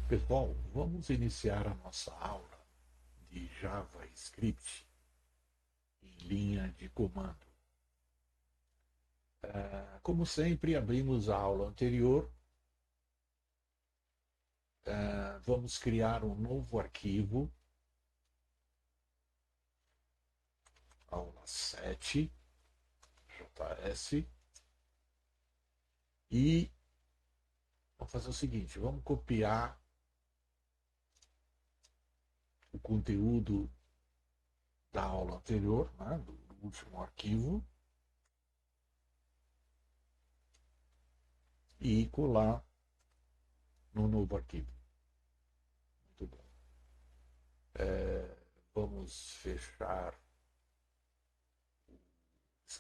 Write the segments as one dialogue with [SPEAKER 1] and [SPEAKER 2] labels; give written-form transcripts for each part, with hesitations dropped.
[SPEAKER 1] Pessoal, vamos iniciar a nossa aula de JavaScript em linha de comando. Como sempre, abrimos a aula anterior. Vamos criar um novo arquivo, aula 7, JS, e vamos fazer o seguinte, vamos copiar o conteúdo da aula anterior, né, do último arquivo, e colar no novo arquivo. Muito bom. Vamos fechar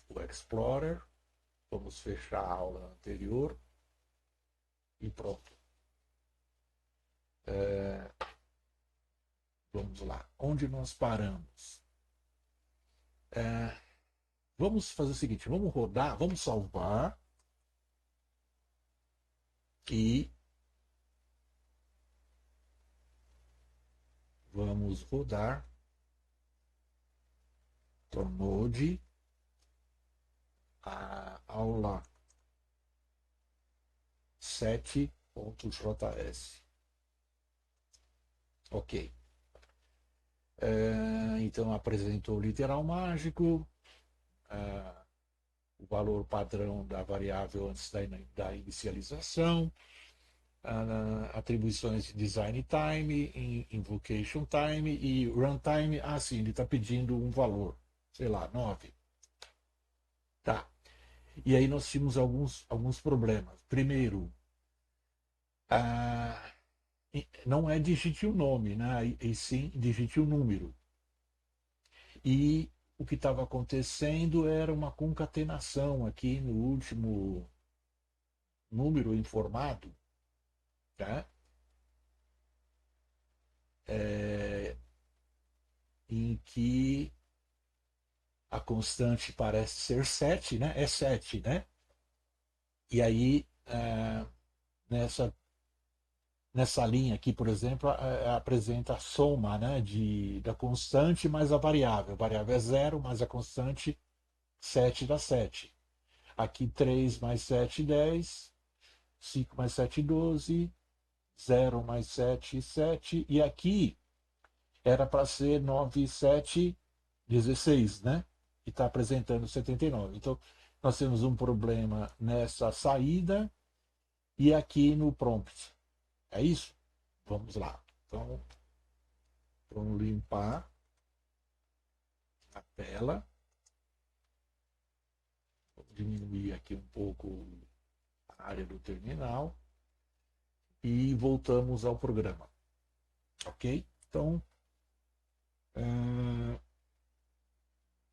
[SPEAKER 1] o Explorer, vamos fechar a aula anterior e pronto. Vamos lá. Onde nós paramos? Vamos fazer o seguinte, vamos rodar, vamos salvar e vamos rodar download a aula 7.js. Ok. Então apresentou o literal mágico, o valor padrão da variável antes da inicialização, atribuições de design time, invocation time e runtime. Ah, sim, ele está pedindo um valor, sei lá, 9. Tá. E aí nós tínhamos alguns problemas. Primeiro, ah, não é digite o nome, né? E sim digite o número. E o que estava acontecendo era uma concatenação aqui no último número informado, tá? Em que a constante parece ser 7, né? É 7, né? E aí, nessa, nessa linha aqui, por exemplo, apresenta a soma, né, da constante mais a variável. A variável é 0, mais a constante 7 dá 7. Aqui 3 mais 7, 10. 5 mais 7, 12. 0 mais 7, 7. E aqui era para ser 9, 7, 16, né? E está apresentando 79. Então, nós temos um problema nessa saída e aqui no prompt. É isso? Vamos lá. Então, vamos limpar a tela. Vou diminuir aqui um pouco a área do terminal e voltamos ao programa. Ok? Então,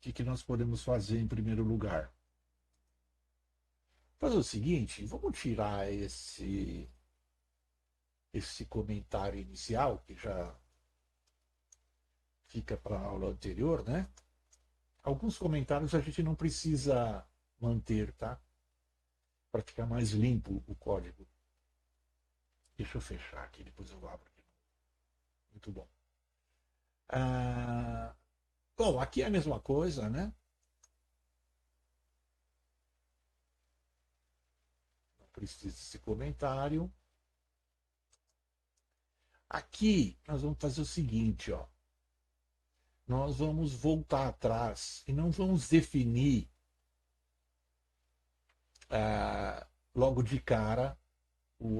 [SPEAKER 1] o que nós podemos fazer em primeiro lugar? Fazer o seguinte, vamos tirar esse comentário inicial, que já fica para a aula anterior, né? Alguns comentários a gente não precisa manter, tá? Para ficar mais limpo o código. Deixa eu fechar aqui, depois eu abro aqui. Muito bom. Bom, aqui é a mesma coisa, né? Não precisa desse comentário. Aqui nós vamos fazer o seguinte, ó. Nós vamos voltar atrás e não vamos definir logo de cara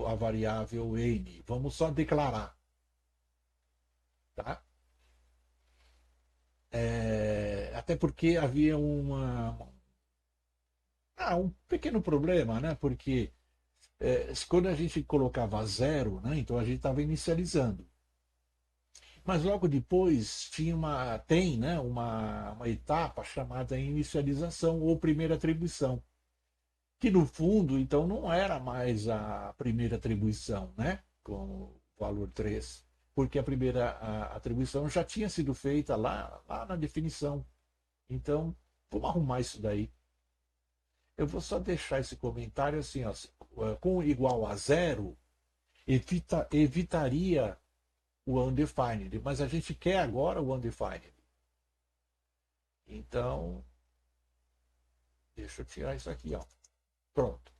[SPEAKER 1] a variável n. Vamos só declarar. Tá? Até porque havia um pequeno problema, né? Porque quando a gente colocava 0, né? Então a gente estava inicializando. Mas logo depois tem, né, uma etapa chamada inicialização ou primeira atribuição, que no fundo, então, não era mais a primeira atribuição, né, com o valor 3, porque a primeira atribuição já tinha sido feita lá na definição. Então, vamos arrumar isso daí. Eu vou só deixar esse comentário assim, ó, com igual a 0, evitaria o undefined, mas a gente quer agora o undefined. Então, deixa eu tirar isso aqui, ó. Pronto.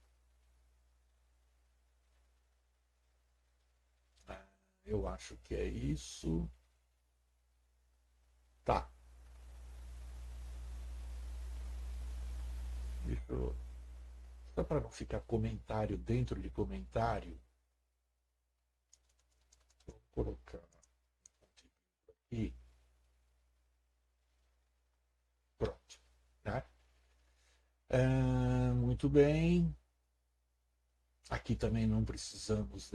[SPEAKER 1] Eu acho que é isso. Tá. Deixa eu... Só para não ficar comentário dentro de comentário, vou colocar aqui. Pronto. Né? Muito bem. Aqui também não precisamos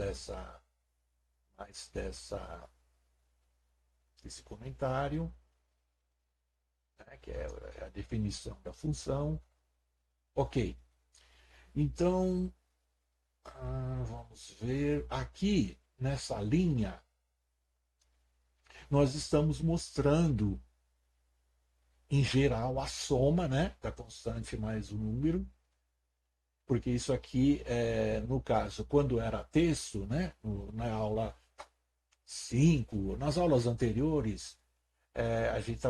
[SPEAKER 1] desse comentário, né, que é a definição da função. Ok. Então, vamos ver. Aqui, nessa linha, nós estamos mostrando, em geral, a soma, né, da constante mais o número, porque isso aqui, no caso, quando era texto, né, na aula 5, nas aulas anteriores, a gente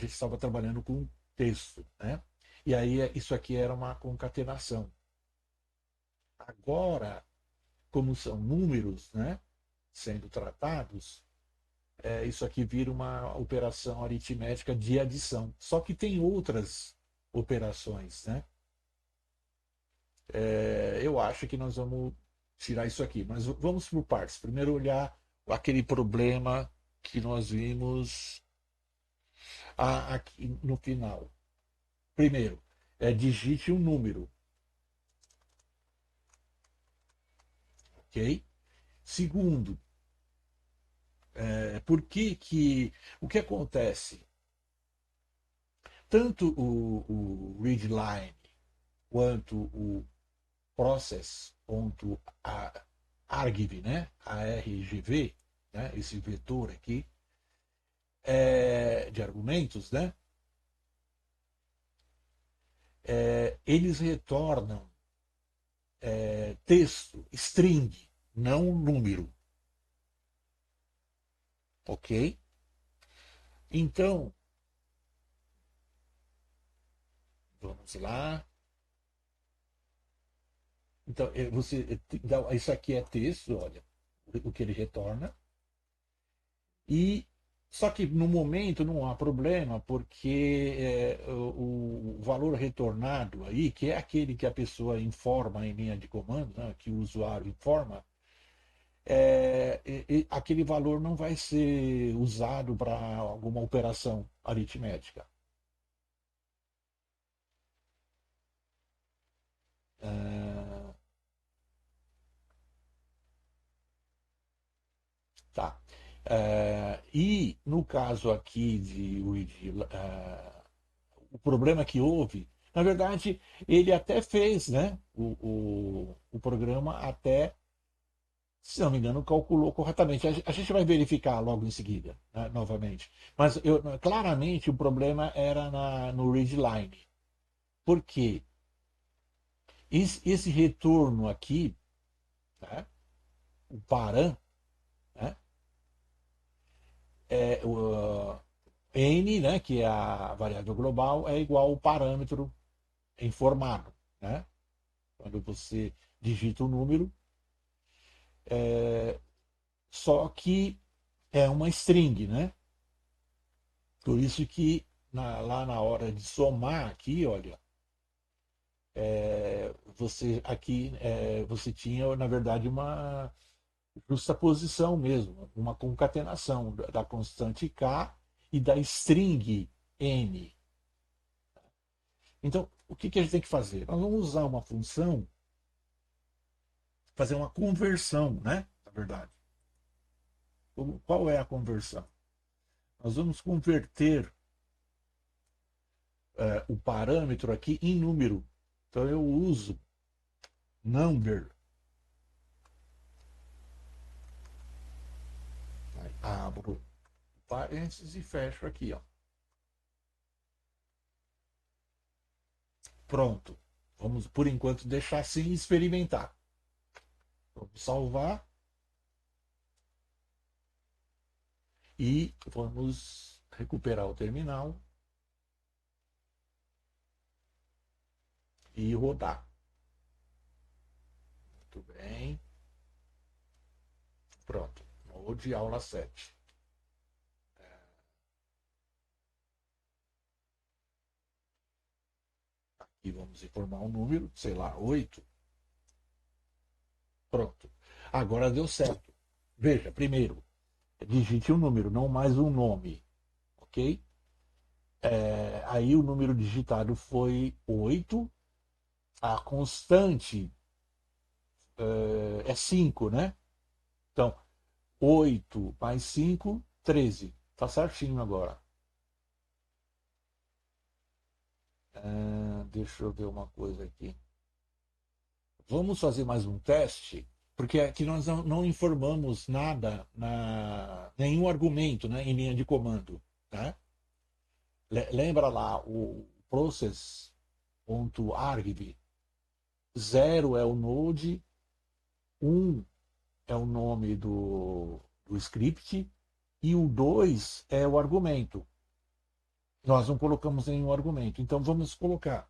[SPEAKER 1] estava trabalhando com texto, né? E aí isso aqui era uma concatenação. Agora, como são números, né, sendo tratados, isso aqui vira uma operação aritmética de adição. Só que tem outras operações, né? Eu acho que nós vamos tirar isso aqui, mas vamos por partes. Primeiro olhar aquele problema que nós vimos aqui no final. Primeiro, digite um número, ok? Segundo, por que que o que acontece? Tanto o readline quanto o process.argv, né? ARGV, né? Esse vetor aqui de argumentos, né? Eles retornam texto, string, não número, ok? Então, vamos lá. Então, isso aqui é texto, olha, o que ele retorna. E só que no momento não há problema, porque o valor retornado aí, que é aquele que a pessoa informa em linha de comando, né, que o usuário informa, aquele valor não vai ser usado para alguma operação aritmética. É, tá. E no caso aqui o problema que houve, na verdade, ele até fez, né? O programa até, se não me engano, calculou corretamente. A gente vai verificar logo em seguida, né, novamente. Mas claramente o problema era no readline. Por quê? Esse retorno aqui, né, o param, né, o n, né, que é a variável global, é igual ao parâmetro informado. Né? Quando você digita o número, só que é uma string, né? Por isso que lá na hora de somar aqui, olha, você tinha, na verdade, uma justaposição mesmo, uma concatenação da constante k e da string n. Então, o que a gente tem que fazer? Nós vamos usar uma função, fazer uma conversão, né? Na verdade. Qual é a conversão? Nós vamos converter o parâmetro aqui em número. Então eu uso number. Abro parênteses e fecho aqui. Ó. Pronto. Vamos, por enquanto, deixar assim e experimentar. Vamos salvar. E vamos recuperar o terminal e rodar. Muito bem. Pronto. Node aula 7. Aqui vamos informar um número, sei lá, 8. Pronto. Agora deu certo. Veja, primeiro, digite um número, não mais um nome. Ok? Aí o número digitado foi 8. A constante é 5, né? Então, 8 mais 5, 13. Tá certinho agora. Deixa eu ver uma coisa aqui. Vamos fazer mais um teste, porque aqui nós não informamos nada, nenhum argumento, né, em linha de comando. Né? Lembra lá o process.argv. 0 é o node, 1 é o nome do script e o 2 é o argumento. Nós não colocamos nenhum argumento, então vamos colocar.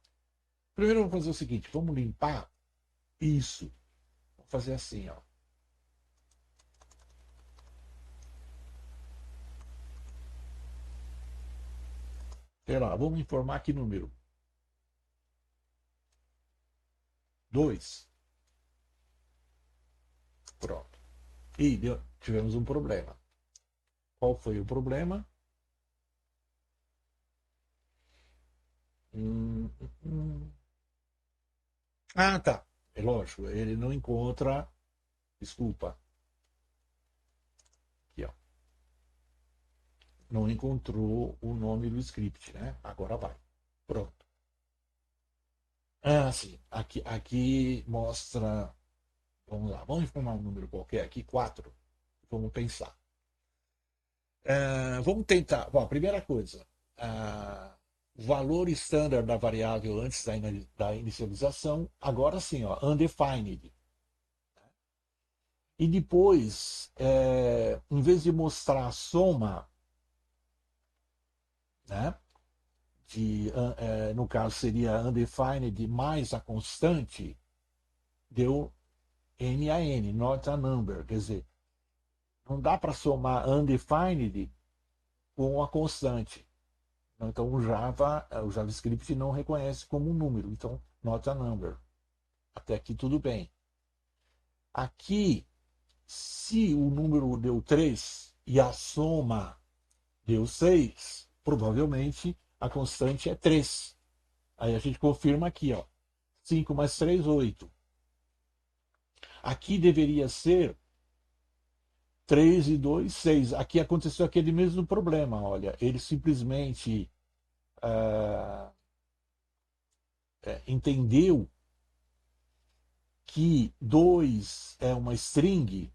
[SPEAKER 1] Primeiro vamos fazer o seguinte, vamos limpar isso. Vamos fazer assim, ó. Sei lá, vamos informar que número? 2. Pronto. E tivemos um problema. Qual foi o problema? Hum, hum, hum. Ah, tá. É lógico, ele não encontra. Desculpa. Aqui, ó. Não encontrou o nome do script, né? Agora vai. Pronto. Ah, sim. Aqui mostra. Vamos lá. Vamos informar um número qualquer aqui, 4. Vamos pensar. Vamos tentar. Bom, a primeira coisa. O valor standard da variável antes da inicialização, agora sim, ó, undefined. E depois, em vez de mostrar a soma, né, no caso seria undefined mais a constante, deu NaN, not a number. Quer dizer, não dá para somar undefined com a constante. Então o JavaScript não reconhece como um número. Então, not a number. Até aqui tudo bem. Aqui, se o número deu 3 e a soma deu 6, provavelmente a constante é 3. Aí a gente confirma aqui, ó. 5 mais 3, 8. Aqui deveria ser 3 e 2, 6. Aqui aconteceu aquele mesmo problema, olha. Ele simplesmente entendeu que 2 é uma string,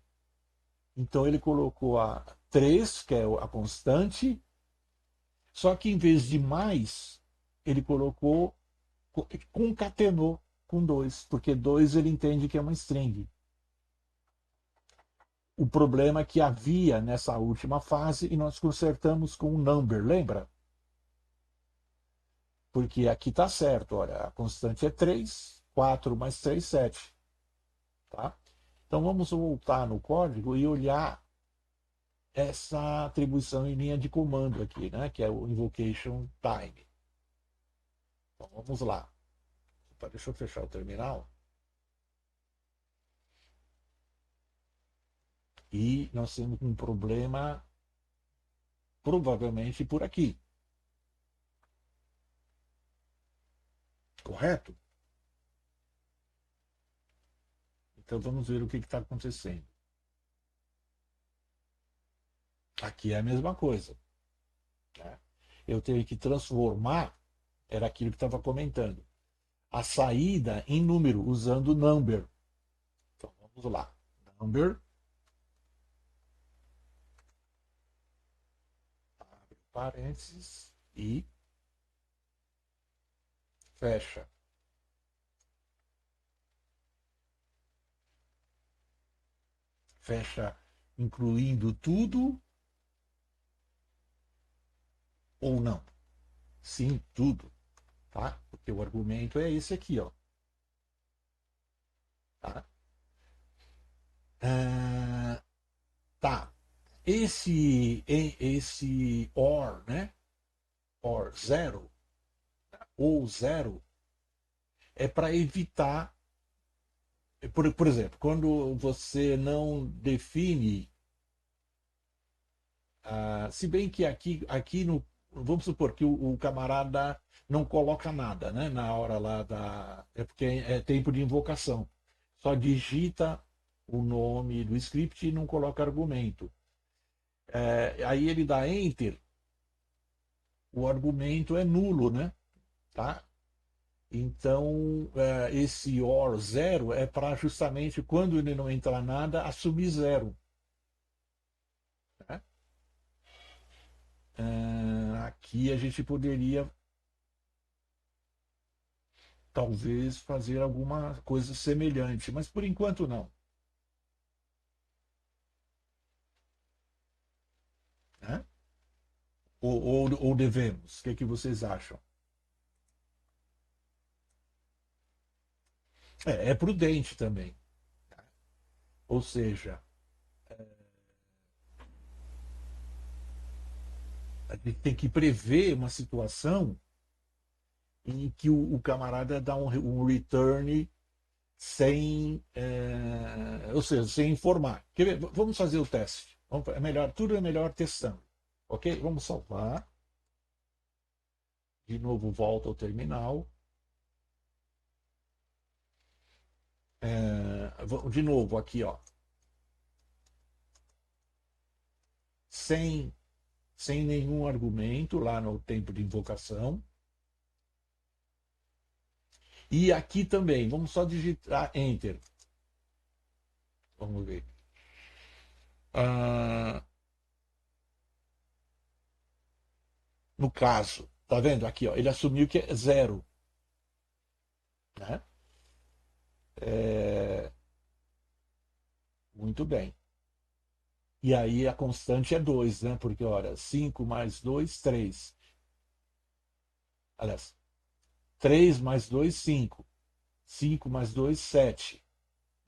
[SPEAKER 1] então ele colocou a 3, que é a constante, só que em vez de mais, ele colocou, concatenou com 2, porque 2 ele entende que é uma string. O problema é que havia nessa última fase e nós consertamos com um number, lembra? Porque aqui está certo, olha, a constante é 3, 4 mais 3, 7. Tá? Então vamos voltar no código e olhar essa atribuição em linha de comando aqui, né? Que é o invocation time. Então vamos lá. Opa, deixa eu fechar o terminal. E nós temos um problema provavelmente por aqui. Correto? Então vamos ver o que está acontecendo. Aqui é a mesma coisa. Né? Eu tenho que transformar, era aquilo que estava comentando, a saída em número, usando number. Então vamos lá. Number, abre parênteses e fecha. Fecha incluindo tudo ou não? Sim, tudo, tá? Porque o argumento é esse aqui, ó. Tá? Ah, tá. Esse or, né? Or zero ou zero é para evitar, por exemplo, quando você não define, se bem que aqui no, vamos supor que o camarada não coloca nada, né? Na hora lá da, é porque é tempo de invocação, só digita o nome do script e não coloca argumento. Aí ele dá enter, o argumento é nulo, né? Tá? Então, esse OR zero é para justamente quando ele não entrar nada, assumir zero. Né? Aqui a gente poderia talvez fazer alguma coisa semelhante, mas por enquanto não. Né? Ou devemos? O que, é que vocês acham? É prudente também. Ou seja, a gente tem que prever uma situação em que o camarada dá um return sem, ou seja, sem informar. Quer ver? Vamos fazer o teste. É melhor, tudo é melhor testando. Ok? Vamos salvar. De novo, volta ao terminal. De novo, aqui, ó. Sem, sem nenhum argumento lá no tempo de invocação. E aqui também, vamos só digitar Enter. Vamos ver. Ah, no caso, tá vendo aqui, ó, ele assumiu que é zero. Né? É, muito bem. E aí a constante é 2, né? Porque, olha, 5 mais 2, 3. Aliás, 3 mais 2, 5. 5 mais 2, 7.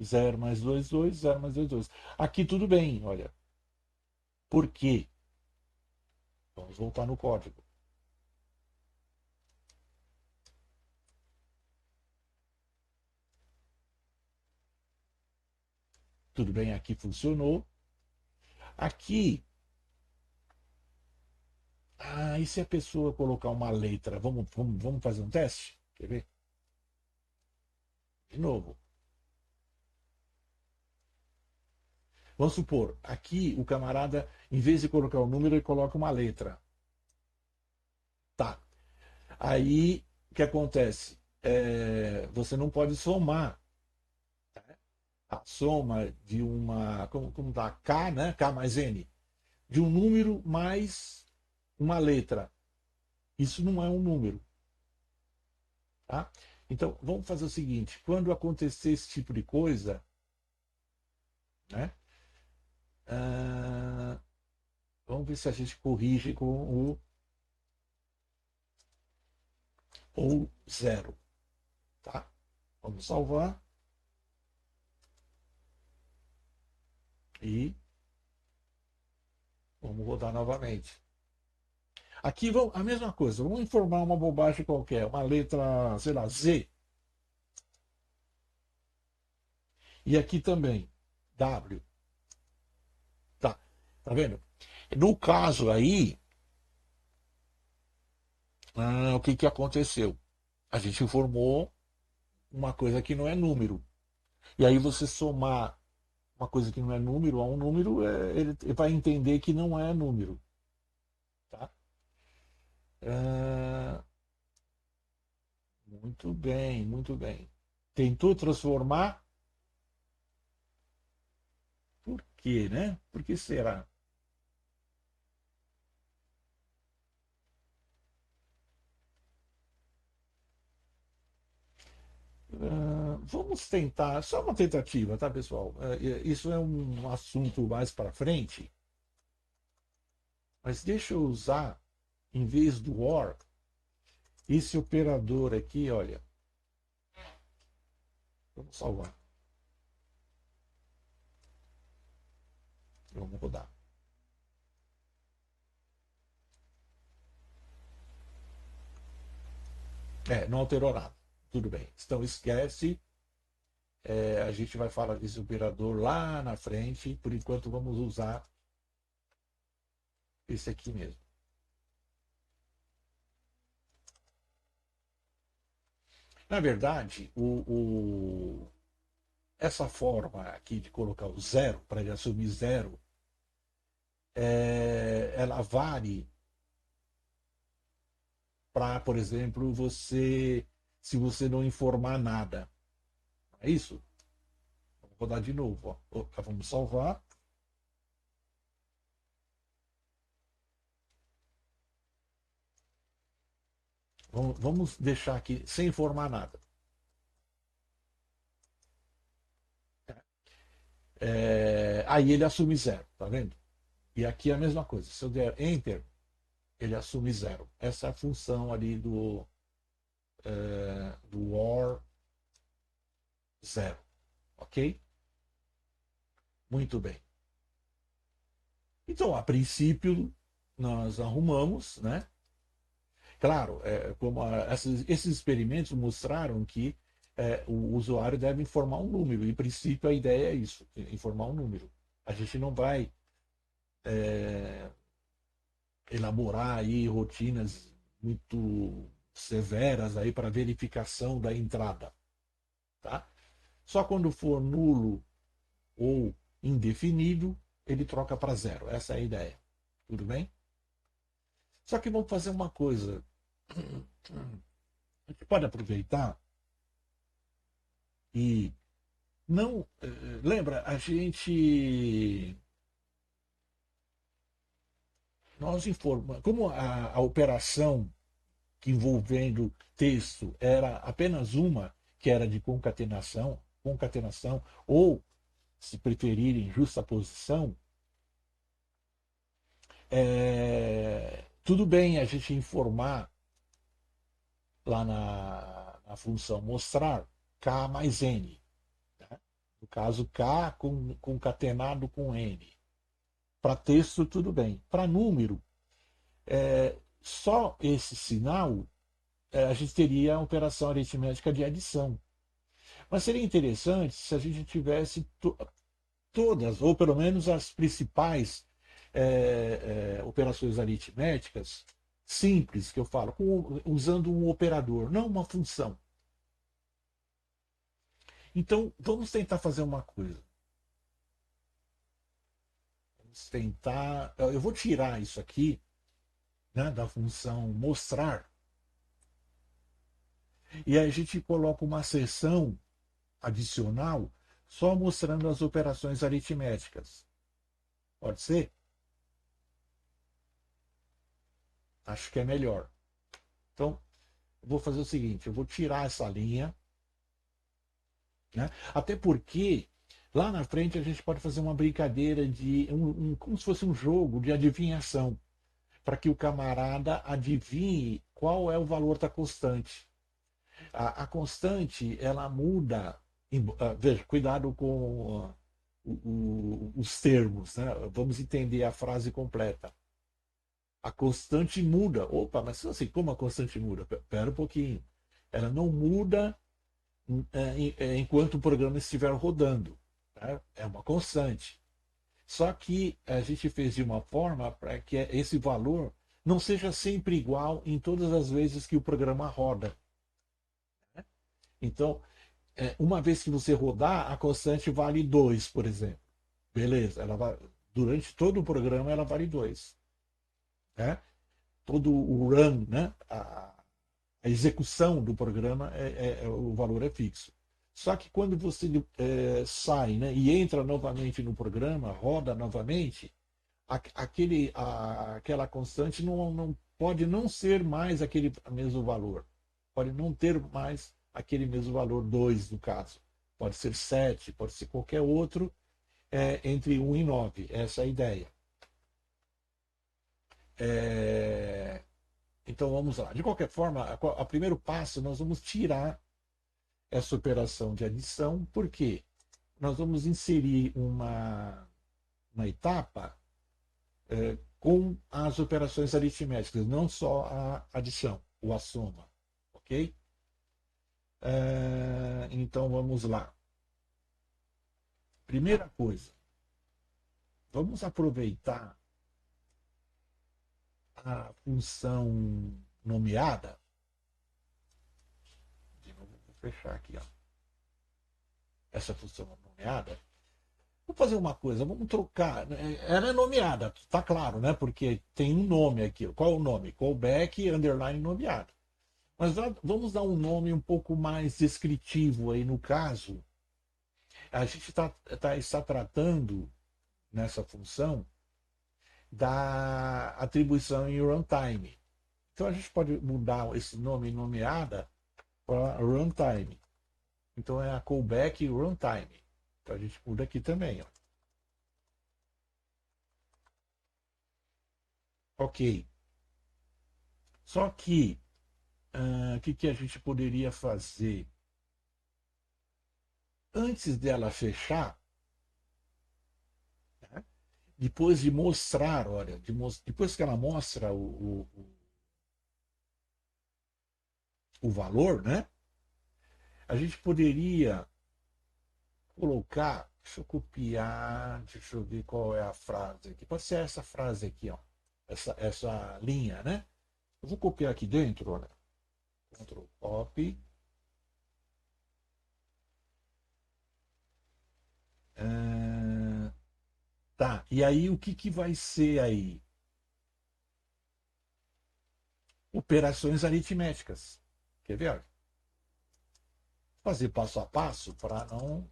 [SPEAKER 1] 0 mais 2, 2. 0 mais 2, 2. Aqui tudo bem, olha. Por quê? Vamos voltar no código. Tudo bem, aqui funcionou. Aqui, e se a pessoa colocar uma letra? Vamos fazer um teste? Quer ver? De novo. Vamos supor, aqui o camarada, em vez de colocar o número, ele coloca uma letra. Tá. Aí, o que acontece? Você não pode somar a soma de uma, como tá, K, né? K mais N, de um número mais uma letra. Isso não é um número. Tá? Então, vamos fazer o seguinte: quando acontecer esse tipo de coisa, né? Ah, vamos ver se a gente corrige com o ou zero. Tá? Vamos salvar e vamos rodar novamente. Aqui vamos, a mesma coisa, vamos informar uma bobagem qualquer, uma letra, sei lá, Z. E aqui também, W. Tá, tá vendo? No caso aí, o que, que aconteceu? A gente informou uma coisa que não é número. E aí você somar uma coisa que não é número a um número, ele vai entender que não é número. Tá? Ah, muito bem, muito bem. Tentou transformar? Por quê, né? Por que será? Vamos tentar, só uma tentativa, tá, pessoal? Isso é um assunto mais para frente, mas deixa eu usar. em vez do OR, esse operador aqui, olha, vamos salvar, vamos rodar. Não alterou nada. Tudo bem. Então esquece. A gente vai falar desse operador lá na frente. Por enquanto vamos usar esse aqui mesmo. Na verdade, essa forma aqui de colocar o zero, para ele assumir zero, ela vale para, por exemplo, se você não informar nada. É isso? Vou rodar de novo. Ó. Vamos salvar. Vamos deixar aqui sem informar nada. Aí ele assume zero, tá vendo? E aqui é a mesma coisa. Se eu der Enter, ele assume zero. Essa é a função ali do OR zero. Ok? Muito bem. Então, a princípio, nós arrumamos, né? Claro, esses experimentos mostraram que o usuário deve informar um número. Em princípio, a ideia é isso, informar um número. A gente não vai elaborar aí rotinas muito severas aí para verificação da entrada, tá? Só quando for nulo ou indefinido, ele troca para zero. Essa é a ideia. Tudo bem? Só que vamos fazer uma coisa. A gente pode aproveitar e não. Lembra, a gente. Nós informamos. Como a operação que envolvendo texto era apenas uma, que era de concatenação, ou, se preferirem, justaposição, tudo bem a gente informar lá na função mostrar K mais N. Né? No caso, K concatenado com N. Para texto, tudo bem. Para número, só esse sinal a gente teria a operação aritmética de adição. Mas seria interessante se a gente tivesse todas, ou pelo menos as principais operações aritméticas simples, que eu falo, usando um operador, não uma função. Então, vamos tentar fazer uma coisa. Vamos tentar. Eu vou tirar isso aqui, né, da função mostrar, e aí a gente coloca uma seção adicional só mostrando as operações aritméticas. Pode ser? Acho que é melhor. Então, eu vou fazer o seguinte: eu vou tirar essa linha, né? Até porque lá na frente a gente pode fazer uma brincadeira de como se fosse um jogo de adivinhação, para que o camarada adivinhe qual é o valor da constante. A constante ela muda. Veja, cuidado com os termos, né? Vamos entender a frase completa. A constante muda. Opa, mas assim, como a constante muda? Espera um pouquinho. Ela não muda enquanto o programa estiver rodando. Tá? É uma constante. Só que a gente fez de uma forma para que esse valor não seja sempre igual em todas as vezes que o programa roda. Né? Então, uma vez que você rodar, a constante vale 2, por exemplo. Beleza, durante todo o programa ela vale 2. Né? Todo o run, né? A execução do programa, o valor é fixo. Só que quando você sai, né, e entra novamente no programa, roda novamente, aquela constante não pode não ser mais aquele mesmo valor. Pode não ter mais aquele mesmo valor 2 no caso. Pode ser 7, pode ser qualquer outro entre 1 e 9. Essa é a ideia. Então vamos lá. De qualquer forma, a primeiro passo nós vamos tirar essa operação de adição, porque nós vamos inserir uma etapa com as operações aritméticas, não só a adição ou a soma, ok? Então vamos lá. Primeira coisa, vamos aproveitar a função nomeada. De novo, vou fechar aqui, ó. Essa função nomeada. Vamos fazer uma coisa, vamos trocar. Ela é nomeada, tá claro, né? Porque tem um nome aqui. Qual é o nome? Callback underline nomeado. Mas vamos dar um nome um pouco mais descritivo aí no caso. A gente está tratando nessa função da atribuição em runtime. Então a gente pode mudar esse nome nomeada para runtime. Então é a callback runtime. Então a gente muda aqui também. Ó. Ok. Só que o que a gente poderia fazer? Antes dela fechar, né, depois de mostrar, olha, depois que ela mostra o valor, né? A gente poderia colocar, deixa eu copiar, deixa eu ver qual é a frase aqui. Pode ser essa frase aqui, ó. Essa linha, né? Eu vou copiar aqui dentro, olha. Ctrl copy. Tá, e aí o que vai ser aí? Operações aritméticas. Quer ver? Fazer passo a passo para não.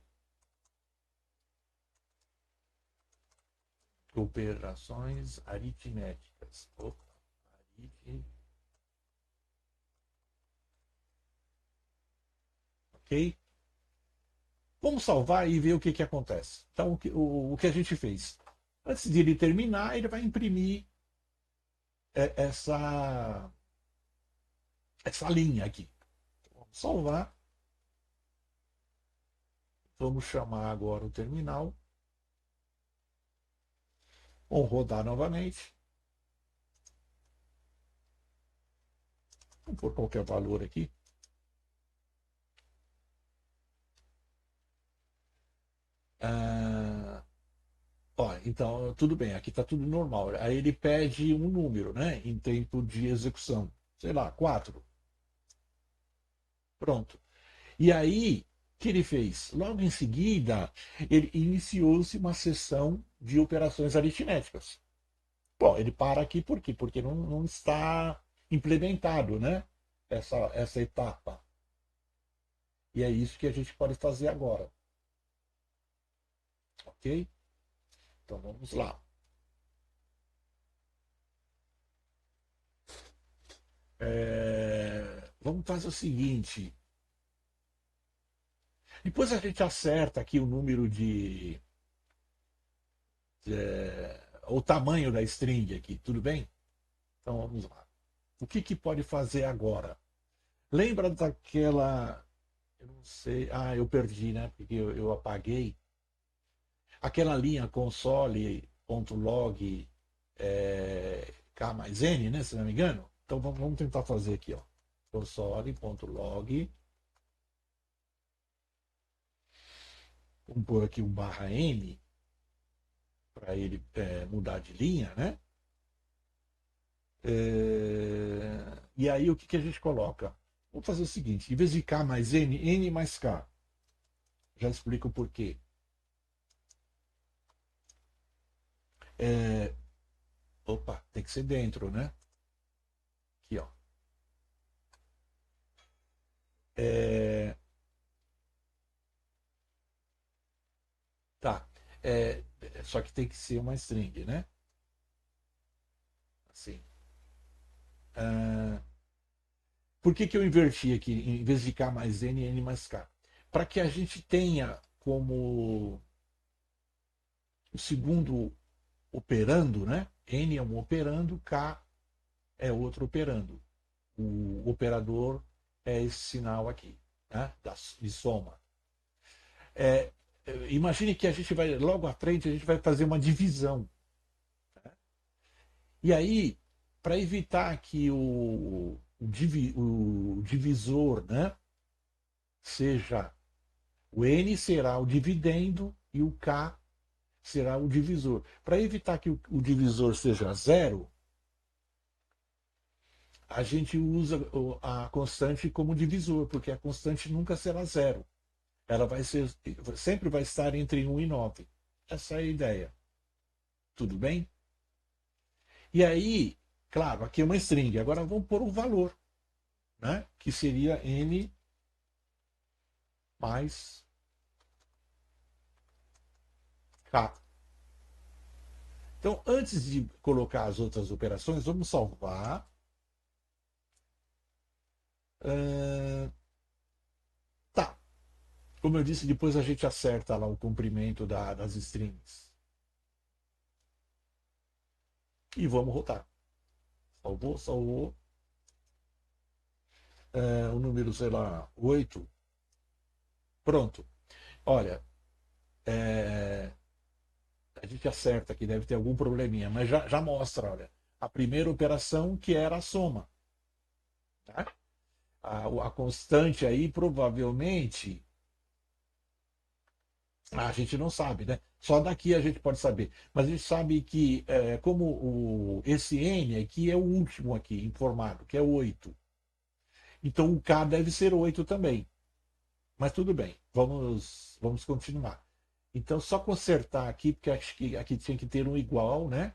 [SPEAKER 1] Operações aritméticas. Opa, ok? Vamos salvar e ver o que acontece. Então, o que a gente fez? Antes de ele terminar, ele vai imprimir essa linha aqui. Então, vamos salvar. Vamos chamar agora o terminal. Vamos rodar novamente. Vamos pôr qualquer valor aqui. Ó, então, tudo bem, aqui está tudo normal. Aí ele pede um número, né? Em tempo de execução. Sei lá, 4. Pronto. E aí, o que ele fez? Logo em seguida, ele iniciou-se uma sessão de operações aritméticas. Bom, ele para aqui por quê? Porque não está implementado, né? Essa etapa. E é isso que a gente pode fazer agora. Ok? Então vamos lá. Vamos fazer o seguinte. Depois a gente acerta aqui o número o tamanho da string aqui, tudo bem? Então vamos lá. O que pode fazer agora? Lembra daquela. Eu não sei. Ah, eu perdi, né? Porque eu apaguei. Aquela linha console.log K mais N, né? Se não me engano. Então vamos tentar fazer aqui, ó. Console.log. Vamos pôr aqui um barra N para ele mudar de linha, né? E aí o que a gente coloca? Vou fazer o seguinte, em vez de K mais N, N mais K. Já explico o porquê. Opa, tem que ser dentro, né? Aqui, ó. Tá. Só que tem que ser uma string, né? Assim. Por que eu inverti aqui, em vez de K mais N, N mais K? Para que a gente tenha como o segundo operando, né? N é um operando, K é outro operando. O operador é esse sinal aqui, né? De soma. É, imagine que a gente vai, logo à frente, a gente vai fazer uma divisão. E aí, para evitar que o divisor, né, seja o N será o dividendo e o K será o divisor. Para evitar que o divisor seja zero, a gente usa a constante como divisor, porque a constante nunca será zero. Ela vai ser, sempre vai estar entre 1 e 9. Essa é a ideia. Tudo bem? E aí, claro, aqui é uma string. Agora vamos pôr um valor, né? Que seria n mais k. Então, antes de colocar as outras operações, vamos salvar. Uh, tá. Como eu disse, depois a gente acerta lá o comprimento das strings. E vamos rotar. Salvou, salvou. O número, sei lá, 8. Pronto. Olha, é, a gente acerta que deve ter algum probleminha, mas já mostra, olha, a primeira operação que era a soma. Tá? A constante aí provavelmente a gente não sabe, né? Só daqui a gente pode saber. Mas a gente sabe que, como esse N aqui é o último aqui informado, que é 8. Então o K deve ser 8 também. Mas tudo bem, vamos continuar. Então, só consertar aqui, porque acho que aqui tinha que ter um igual, né?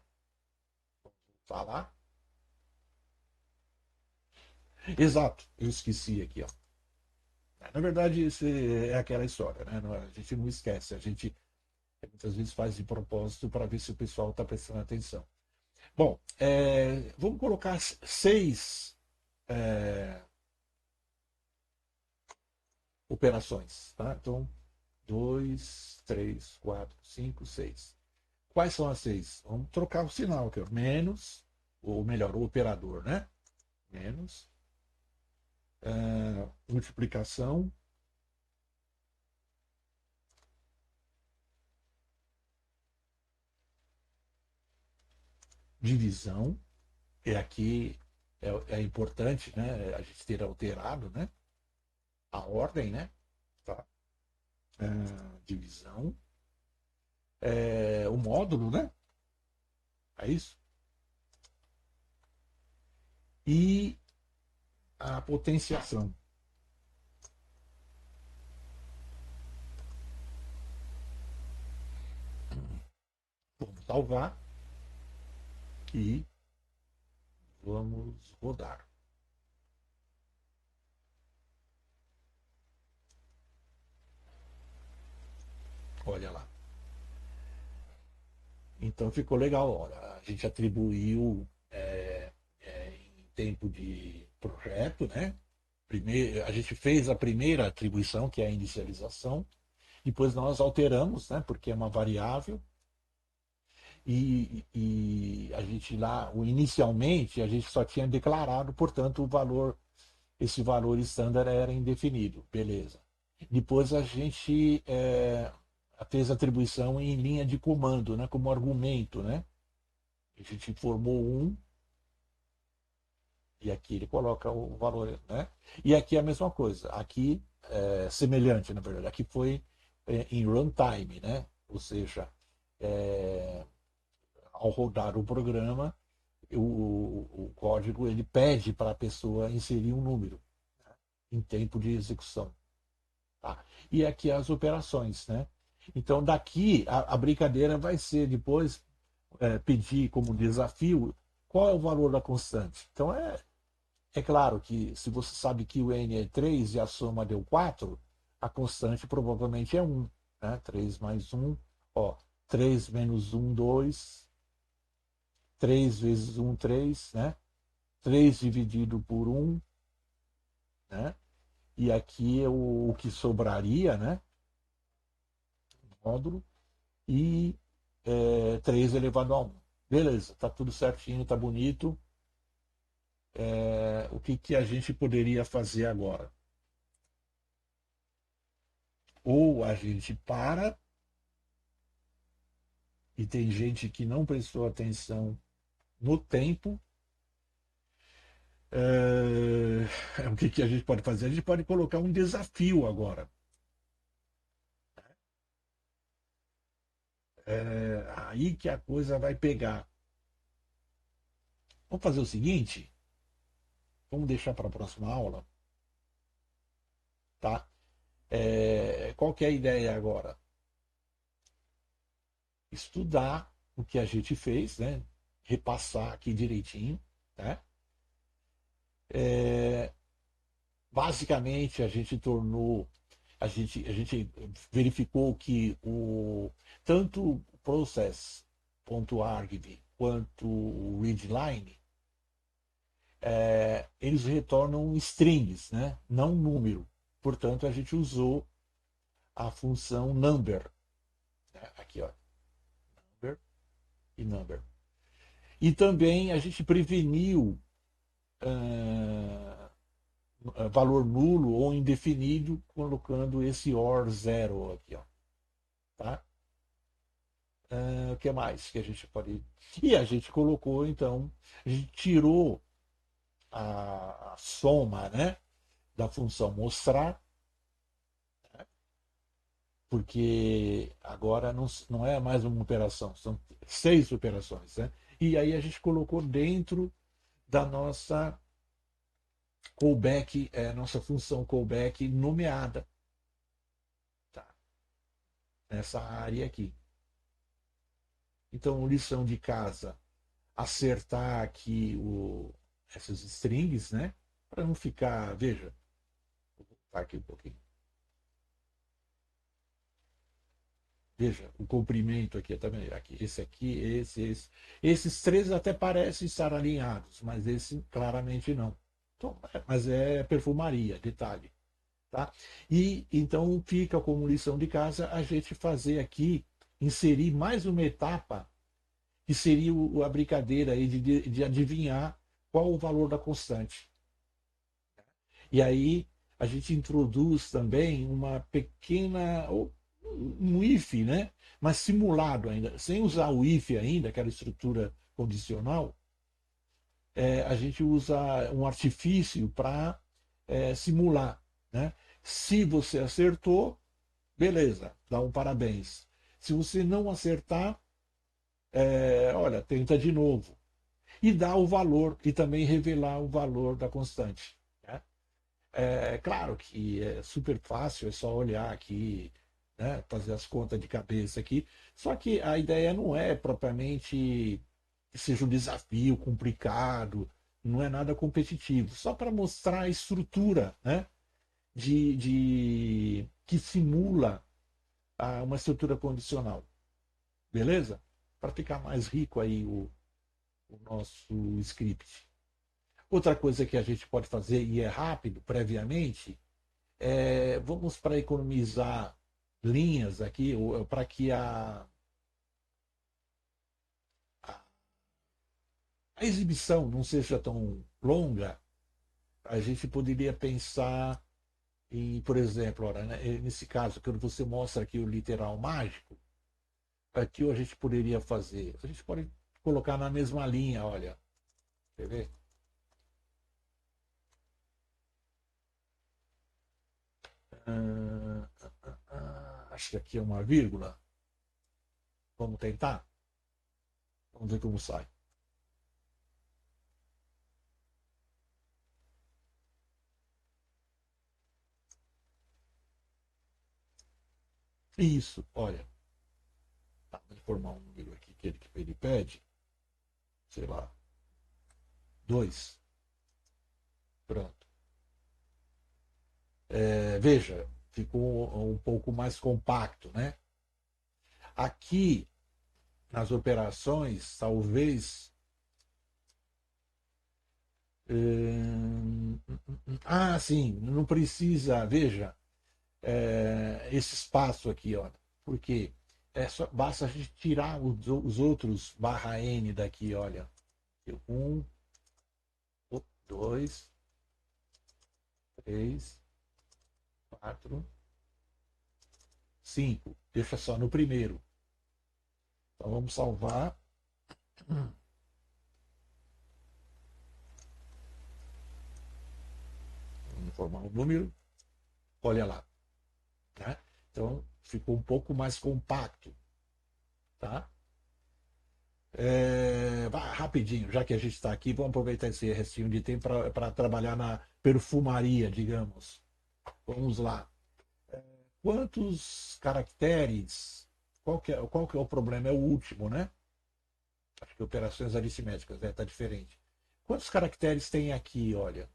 [SPEAKER 1] Falar. Exato, eu esqueci aqui, ó. Na verdade, isso é aquela história, né? A gente não esquece, a gente muitas vezes faz de propósito para ver se o pessoal está prestando atenção. Bom, vamos colocar 6 é, operações, tá? Então, 2, 3, 4, 5, 6. Quais são as 6? Vamos trocar o sinal aqui, ó. Menos, ou melhor, o operador, né? Menos, multiplicação, divisão, e aqui é importante, né, a gente ter alterado, né, a ordem, né, tá? Divisão, o módulo, né, é isso, e a potenciação. Vamos salvar e vamos rodar. Olha lá. Então ficou legal. Olha, a gente atribuiu em tempo de projeto, né? Primeiro, a gente fez a primeira atribuição, que é a inicialização. Depois nós alteramos, né? Porque é uma variável. E a gente lá, inicialmente, a gente só tinha declarado, portanto, esse valor estándar era indefinido. Beleza. Depois a gente fez a atribuição em linha de comando, né? Como argumento, né? A gente informou e aqui ele coloca o valor, né? E aqui é a mesma coisa. Aqui é semelhante, na verdade. Aqui foi em runtime, né? Ou seja, é, ao rodar o programa, o código ele pede para a pessoa inserir um número, né, em tempo de execução. Tá? E aqui as operações, né? Então daqui a brincadeira vai ser depois pedir como desafio qual é o valor da constante. Então é claro que se você sabe que o n é 3 e a soma deu 4, a constante provavelmente é 1. Né? 3 mais 1, ó, 3 menos 1, 2, 3 vezes 1, 3, né? 3 dividido por 1, né? E aqui é o que sobraria, né? Módulo, e 3 elevado a 1. Beleza, tá tudo certinho, tá bonito. o que, que a gente poderia fazer agora? Ou a gente para, e tem gente que não prestou atenção no tempo. O que, que a gente pode fazer? A gente pode colocar um desafio agora. Aí que a coisa vai pegar. Vamos fazer o seguinte: vamos deixar para a próxima aula, tá? Qual que é a ideia agora? Estudar o que a gente fez, né? Repassar aqui direitinho, né? Basicamente, a gente verificou que tanto o process.argv quanto o readline, eles retornam strings, né? Não número. Portanto, a gente usou a função number, né? Aqui, ó, number e number. E também a gente preveniu uh, valor nulo ou indefinido colocando esse OR zero aqui, ó, tá? O que mais que a gente pode. E a gente colocou, então, a gente tirou a soma, né, da função mostrar, porque agora não é mais uma operação, são 6 operações, né? E aí a gente colocou dentro da nossa callback, nossa função callback nomeada, tá? Nessa área aqui. Então, lição de casa, acertar aqui essas strings, né? Para não ficar, veja, vou voltar aqui um pouquinho. Veja, o comprimento aqui, tá vendo? Aqui, esse aqui, esse. Esses três até parecem estar alinhados, mas esse claramente não. Então, mas é perfumaria, detalhe. Tá? E então fica como lição de casa a gente fazer aqui, inserir mais uma etapa, que seria a brincadeira aí de adivinhar qual o valor da constante. E aí a gente introduz também uma pequena, um if, né? Mas simulado ainda, sem usar o if ainda, aquela estrutura condicional, a gente usa um artifício para simular, né? Se você acertou, beleza, dá um parabéns. Se você não acertar, olha, tenta de novo. E dá o valor, e também revelar o valor da constante. Né? Claro que é super fácil, é só olhar aqui, né, fazer as contas de cabeça aqui. Só que a ideia não é propriamente que seja um desafio complicado, não é nada competitivo, só para mostrar a estrutura, né, que simula uma estrutura condicional. Beleza? Para ficar mais rico aí o nosso script. Outra coisa que a gente pode fazer, e é rápido, previamente, vamos para economizar linhas aqui, para que a, a exibição não seja tão longa, a gente poderia pensar em, por exemplo, ora, né, nesse caso, quando você mostra aqui o literal mágico, aqui a gente poderia fazer, a gente pode colocar na mesma linha, olha, quer ver? Acho que aqui é uma vírgula. Vamos tentar? Vamos ver como sai. Isso, olha. Tá, vou formar um número aqui que ele pede. Sei lá, 2. Pronto. Veja, ficou um pouco mais compacto, né? Aqui, nas operações, talvez. Sim, não precisa, veja, esse espaço aqui, ó, porque basta a gente tirar os outros barra N daqui, olha. Um, 2, 3, 4, 5. Deixa só no primeiro. Então vamos salvar. Vamos informar o número. Olha lá. Tá? Então ficou um pouco mais compacto. Tá? Rapidinho, já que a gente está aqui, vamos aproveitar esse restinho de tempo para trabalhar na perfumaria, digamos. Vamos lá. Quantos caracteres? Qual que é o problema? É o último, né? Acho que operações aritméticas, né? Tá diferente. Quantos caracteres tem aqui? Olha,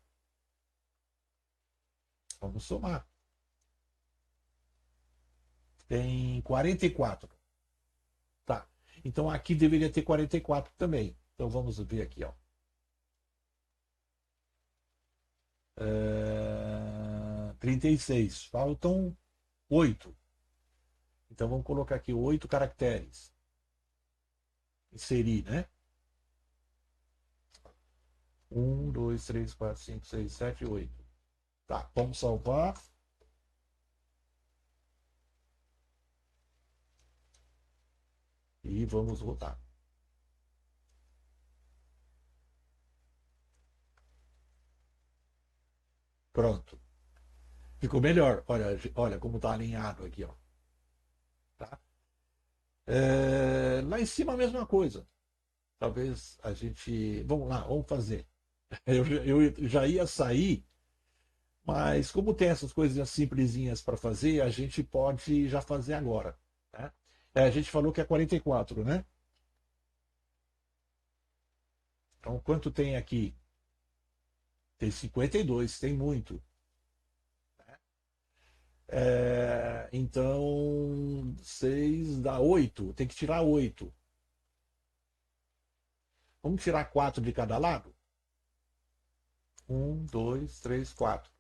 [SPEAKER 1] vamos somar. Tem 44. Tá. Então aqui deveria ter 44 também. Então vamos ver aqui, ó. 36. Faltam 8. Então vamos colocar aqui 8 caracteres. Inserir, né? 1, 2, 3, 4, 5, 6, 7, 8. Tá, vamos salvar. E vamos rodar. Pronto. Ficou melhor. Olha como está alinhado aqui, ó. Tá? Lá em cima a mesma coisa. Talvez a gente. Vamos lá, vamos fazer. Eu já ia sair, mas como tem essas coisinhas simplesinhas para fazer, a gente pode já fazer agora. Tá? A gente falou que é 44, né? Então quanto tem aqui? Tem 52, tem muito. Então, 6 dá 8. Tem que tirar 8. Vamos tirar 4 de cada lado? 1, 2, 3, 4.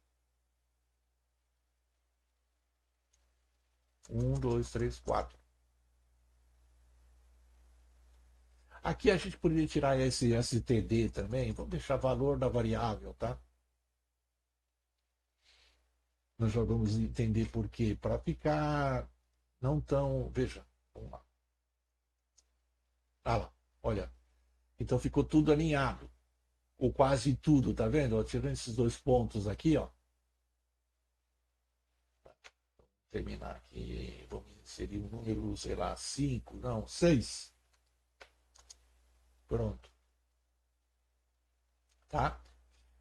[SPEAKER 1] 1, 2, 3, 4. Aqui a gente poderia tirar esse STD também. Vamos deixar valor da variável, tá? Nós já vamos entender por quê. Para ficar não tão. Veja, vamos lá. Ah lá, olha. Então ficou tudo alinhado. Ou quase tudo, tá vendo? Ó, tirando esses dois pontos aqui, ó. Terminar aqui. Vamos inserir um número, sei lá, 5, não, 6. Pronto. Tá?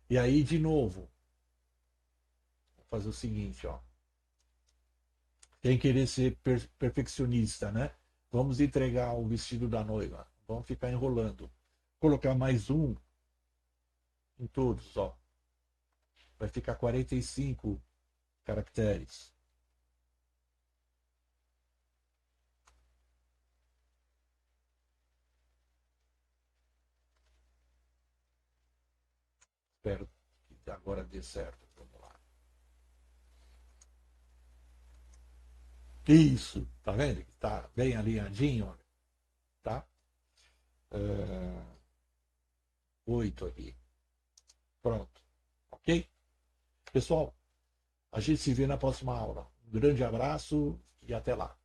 [SPEAKER 1] E aí, de novo, vou fazer o seguinte, ó. Quem querer ser perfeccionista, né? Vamos entregar o vestido da noiva. Vamos ficar enrolando. Colocar mais um em todos, ó. Vai ficar 45 caracteres. Espero que agora dê certo. Vamos lá. Isso, tá vendo? Tá bem alinhadinho, olha. Tá? 8 aqui. Pronto. Ok? Pessoal, a gente se vê na próxima aula. Um grande abraço e até lá.